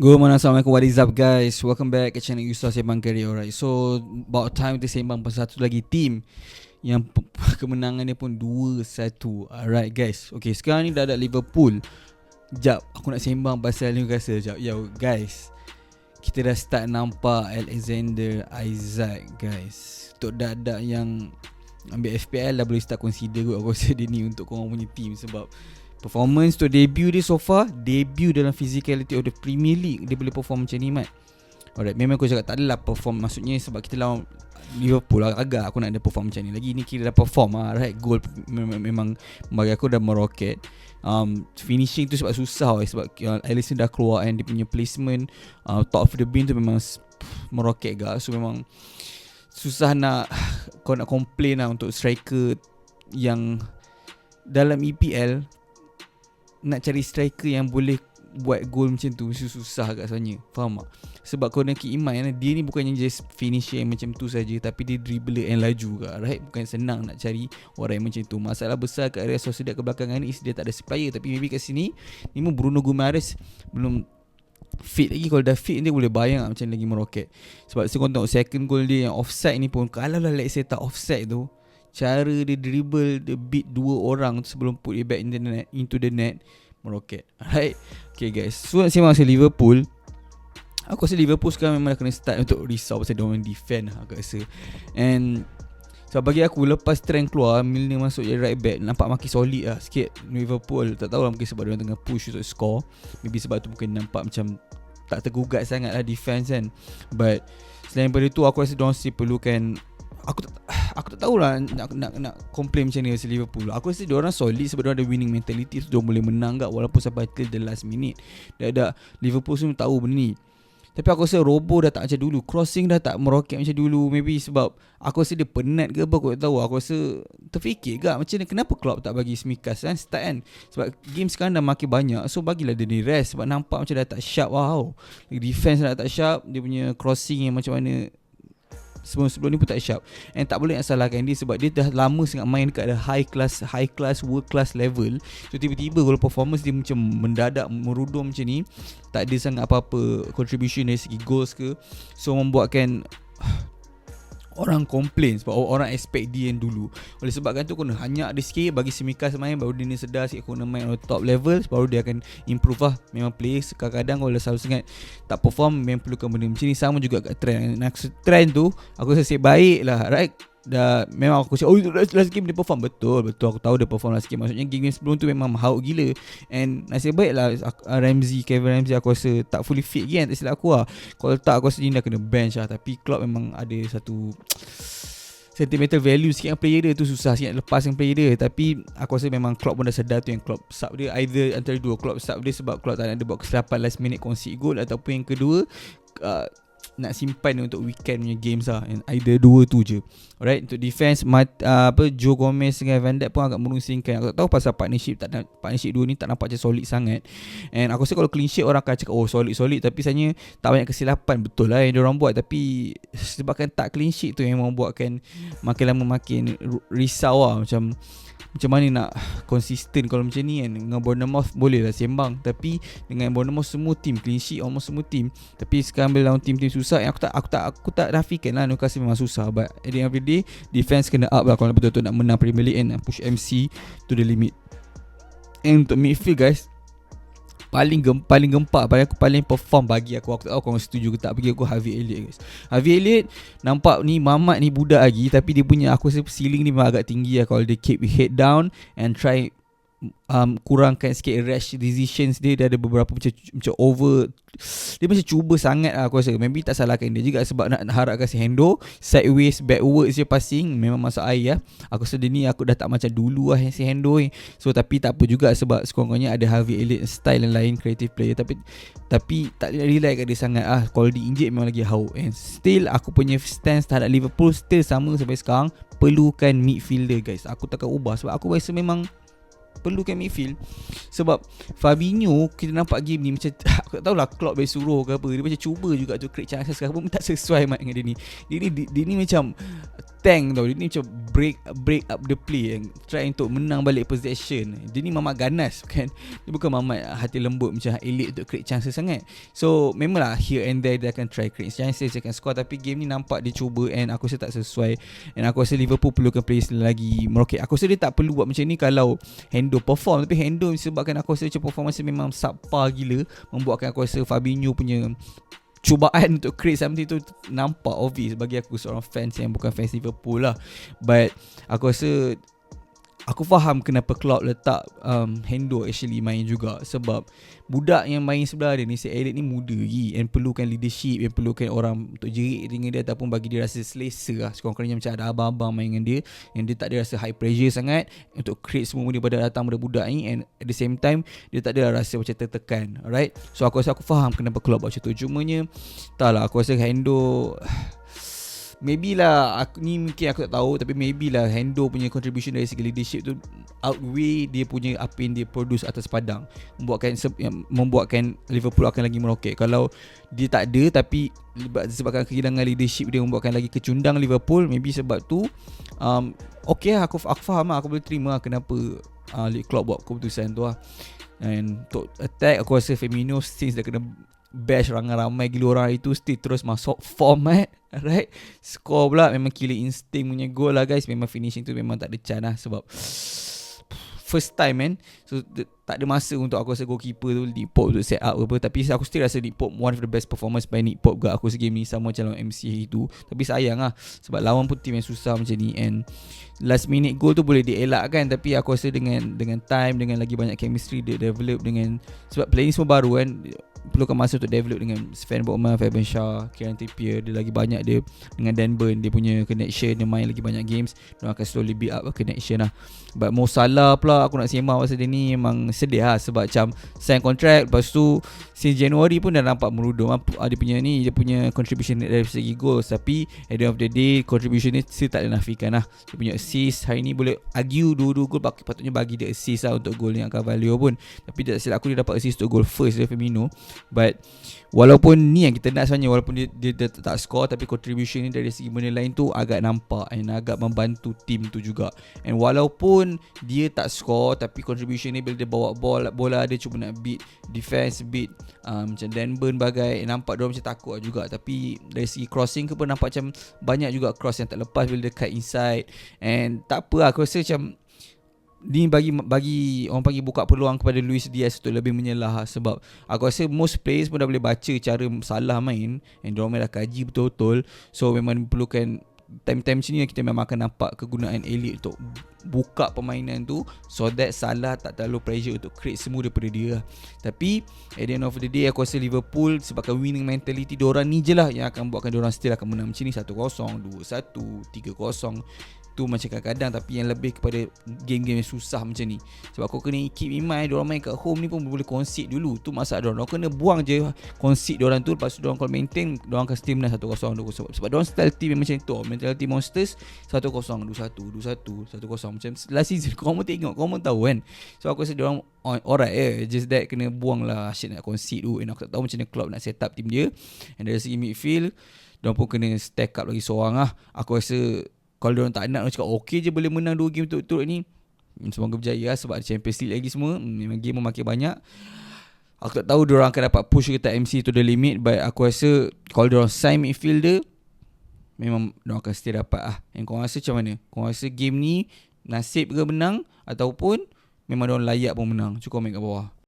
Good morning, Assalamualaikum, what is up guys? Welcome back ke channel Ustaz Sembang Career. Alright, so about time kita sembang pasal satu lagi team yang kemenangan dia pun 2-1. Alright guys, okay, sekarang ni dah ada Liverpool. Jap, aku nak sembang pasal Newcastle jap. Yo guys, kita dah start nampak Alexander Isaac guys. Untuk dadak yang ambil FPL dah boleh start consider kot. Aku rasa dia ni untuk korang punya team. Sebab performance to debut dia so far, debut dalam physicality of the Premier League, dia boleh perform macam ni, Mat. Alright, memang aku cakap tak adalah perform, maksudnya sebab kita lawan Liverpool agak aku nak ada perform macam ni. Lagi ni kira dah perform lah, right? Goal memang bagi aku dah meroket. Finishing tu sebab susah sebab Alisson dah keluar and dia punya placement top of the bin tu memang meroket gak. So memang susah nak kau nak complain lah untuk striker yang dalam EPL. Nak cari striker yang boleh buat gol macam tu susah agak sebenarnya. Faham tak? Sebab kau nak iman dia ni bukannya just finisher yang macam tu saja, tapi dia dribbler yang laju ke, right? Bukan senang nak cari orang yang macam tu. Masalah besar kat Real Sociedad kebelakangan ni dia tak ada supplier. Tapi maybe kat sini ni pun Bruno Guimaraes belum fit lagi. Kalau dah fit dia boleh bayang macam lagi meroket. Sebab kau tengok second goal dia yang offside ni pun, kalau lah let's say tak offside tu, cara dia dribble, dia beat dua orang sebelum put it back into the net, meroket. Alright, okay guys, so nak sembang pasal Liverpool. Aku rasa Liverpool sekarang memang dah kena start untuk risau pasal diorang defend lah, aku rasa. And sebab bagi aku lepas trend keluar, Milner masuk jadi right back, nampak makin solid lah sikit Liverpool. Tak tahu lah, mungkin sebab diorang tengah push untuk score. Maybe sebab tu mungkin nampak macam tak tergugat sangat lah defense kan. But selain daripada tu, aku rasa diorang still perlukan. Aku tak tahulah nak complain macam ni pasal Liverpool. Aku rasa diorang solid sebab diorang ada winning mentality. So diorang boleh menang walaupun sampai till the last minute. Dah Liverpool semua tahu benda ni. Tapi aku rasa Robo dah tak macam dulu, crossing dah tak meroket macam dulu. Maybe sebab aku rasa dia penat ke apa, aku tak tahu. Aku rasa terfikir ke macam ni, kenapa Klopp tak bagi Tsimikas kan start kan. Sebab game sekarang dah makin banyak, so bagilah dia ni rest. Sebab nampak macam dah tak sharp. Wow, defense dah tak sharp, dia punya crossing yang macam mana sebelum ni pun tak sharp. And tak boleh nak salahkan dia sebab dia dah lama sangat main dekat high class world class level. So tiba-tiba kalau performance dia macam mendadak merudum macam ni, tak ada sangat apa-apa contribution dari segi goals ke. So membuatkan orang komplain sebab orang expect dia yang dulu. Oleh sebabkan tu kena hanyak dia sikit, bagi Tsimikas main, baru dia ni sedar sikit kena main on top level, baru dia akan improve lah. Memang players kadang-kadang kalau selalu sangat tak perform, memang perlukan benda macam ni. Sama juga kat trend. Trend tu aku rasa baik lah, right? Dah memang aku cakap last game dia perform. Betul aku tahu dia perform last game. Maksudnya game sebelum tu memang hauk gila. And nasib baik lah Kevin Ramsey aku rasa tak fully fit kan, tak silap aku lah. Kalau tak aku rasa dia dah kena bench lah. Tapi Klopp memang ada satu sentimental value sikit yang player dia tu, susah sikit lepaskan player dia. Tapi aku rasa memang Klopp pun dah sedar tu yang Klopp sub dia. Either antara dua, Klopp sub dia sebab Klopp tak nak dia buat kesilapan last minute concede goal, ataupun yang kedua nak simpan untuk weekend punya games lah. And either dua tu je. Alright, untuk defense Joe Gomez dengan Van Dijk pun agak merungsingkan. Aku tak tahu pasal partnership dua ni tak nampak macam solid sangat. And aku rasa kalau clean sheet orang akan cakap solid, tapi sebenarnya tak banyak kesilapan. Betul lah yang diorang buat, tapi sebabkan tak clean sheet tu yang membuatkan makin lama makin risau lah. Macam mana nak konsisten kalau macam ni kan. Dengan Bournemouth boleh lah sembang, tapi dengan Bournemouth semua team clean sheet, almost semua team. Tapi sekarang bila lawan team-team susah, aku tak rafikan lah Newcastle memang susah. But at the end of the day, defense kena up lah kalau betul-betul nak menang Premier League and push MC to the limit. And untuk midfield guys, paling gempak, paling perform bagi aku tak tahu korang setuju ke tak, bagi aku Harvey Elliott guys. Harvey Elliott nampak ni Mamat ni budak lagi, tapi dia punya aku rasa ceiling ni memang agak tinggi lah. Kalau dia keep head down and try kurangkan sikit rash decisions dia ada beberapa macam over, dia macam cuba sangat lah aku rasa. Maybe tak salahkan dia juga sebab nak harap kasi Hendo sideways backwards je passing memang masuk air lah. Aku rasa dia ni aku dah tak macam dulu lah si Hendo ni. So tapi tak apa juga sebab sekurang-kurangnya ada Harvey Elliott style yang lain, creative player. Tapi tak rely kat dia sangat lah. Kalau diinjek memang lagi hauk. And still aku punya stance terhadap Liverpool still sama sampai sekarang, perlukan midfielder guys. Aku takkan ubah sebab aku rasa memang perlukan midfield. Sebab Fabinho kita nampak game ni macam aku tak tahulah Klopp bagi suruh ke apa, dia macam cuba juga tu create chances, sekarang pun tak sesuai mat dengan dia ni. Dia ni macam tank tau. Dia ni macam break up the play, try untuk menang balik possession. Dia ni mamat ganas kan. Dia bukan mamat hati lembut macam elite untuk create chances sangat. So memanglah here and there dia akan try create chances, dia akan score, tapi game ni nampak dia cuba and aku rasa tak sesuai. And aku rasa Liverpool perlukan players lagi meroket. Aku rasa dia tak perlu buat macam ni kalau Hendo perform, tapi Hendo sebabkan aku rasa macam performance memang subpar gila, membuatkan aku rasa Fabinho punya cubaan untuk create something tu nampak obvious bagi aku, seorang fans yang bukan fans Liverpool lah. But aku rasa aku faham kenapa Klopp letak Hendo actually main juga, sebab budak yang main sebelah dia ni, si Elliot ni muda lagi and perlukan leadership, yang perlukan orang untuk jerit dengan dia ataupun bagi dia rasa selesa lah. Sekurang-kurangnya macam ada abang-abang main dengan dia, yang dia tak ada rasa high pressure sangat untuk create semua benda pada datang pada budak ni, and at the same time dia tak ada rasa macam tertekan. Alright, so aku rasa aku faham kenapa Klopp buat macam tu. Cumanya tak lah, aku rasa Hendo maybe lah, aku ni mungkin aku tak tahu, tapi maybe lah Hendo punya contribution dari segi leadership tu outweigh dia punya apa yang dia produce atas padang, membuatkan Liverpool akan lagi meroket. Kalau dia tak ada, tapi sebabkan kehilangan leadership dia membuatkan lagi kecundang Liverpool, maybe sebab tu okay lah, aku faham lah, aku boleh terima lah kenapa Klopp buat keputusan tu lah. And untuk attack, aku rasa Firmino since dah kena bash ramai gila orang itu, still terus masuk format. Alright, score pula memang killer instinct punya goal lah guys. Memang finishing tu memang tak ada chance lah, sebab first time man. So tak ada masa untuk aku rasa goalkeeper tu Nick Pope untuk set up apa. Tapi aku still rasa Nick Pope one of the best performance by Nick Pope gak aku segame ni, sama macam lawan MC itu. Tapi sayang lah, sebab lawan pun team yang susah macam ni, and last minute goal tu boleh dielakkan. Tapi aku rasa dengan time, dengan lagi banyak chemistry dia develop, dengan sebab player ni semua baru kan, perlukan masa untuk develop dengan Sven Botman, Fabian Shah, Kieran Trippier. Dia lagi banyak dia dengan Dan Burn, dia punya connection, dia main lagi banyak games, dia akan slowly build up connection lah. But Mo Salah pula aku nak sembang pasal dia ni, memang sedih lah, sebab macam sign contract, lepas tu since January pun dah nampak merudum dia punya ni, dia punya contribution dari segi goals. Tapi at the end of the day, contribution ni still tak dinafikan lah. Dia punya assist hari ni boleh argue dua-dua gol patutnya bagi dia assist lah untuk gol yang Carvalho pun. Tapi tak silap aku, dia dapat assist untuk gol first dari Firmino. But walaupun ni yang kita nak sebenarnya, walaupun dia tak score, tapi contribution ni dari segi benda lain tu agak nampak and agak membantu tim tu juga. And walaupun dia tak score, tapi contribution ni bila dia bawa bola dia cuma nak beat defense, beat macam Dan Burn bagai, nampak dia macam takut juga. Tapi dari segi crossing ke pun nampak macam banyak juga cross yang tak lepas bila dia cut inside. And tak apa lah, aku rasa macam ni bagi orang panggil buka peluang kepada Luis Diaz untuk lebih menyelah, sebab aku rasa most players pun dah boleh baca cara Salah main, and diorang dah kaji betul-betul. So memang perlukan time-time macam ni kita memang akan nampak kegunaan Elliot untuk buka permainan tu, so that Salah tak terlalu pressure untuk create semua daripada dia. Tapi at the end of the day, aku rasa Liverpool sebabkan winning mentality diorang ni je lah yang akan buatkan diorang still akan menang macam ni, 1-0, 2-1, 3-0 tu macam kadang-kadang. Tapi yang lebih kepada game-game yang susah macam ni, sebab kau kena keep in mind diorang main kat home ni pun boleh concede dulu. Tu masalah diorang kena buang je concede diorang tu, lepas tu diorang kalau maintain diorang akan still menang 1-0, 2-0. Sebab diorang style team macam tu, mentality monsters. 1-0, 2-1, 2-1, 1-0 macam last season. Kau pun tengok, kau pun tahu kan. So aku rasa diorang alright just that kena buang lah shit nak concede tu. And aku tak tahu macam mana Klopp nak set up team dia. And dari segi midfield, diorang pun kena stack up lagi seorang lah. Aku rasa kalau diorang tak nak, cakap okey je boleh menang 2 game turut-turut ni, semoga berjaya lah, sebab ada Champions League lagi semua. Memang game memakai banyak. Aku tak tahu diorang akan dapat push ke tak MC to the limit. But aku rasa kalau diorang sign midfielder, memang diorang akan still dapat lah. And korang rasa macam mana? Korang rasa game ni nasib ke menang, ataupun memang diorang layak pun menang? Cuba komen kat bawah.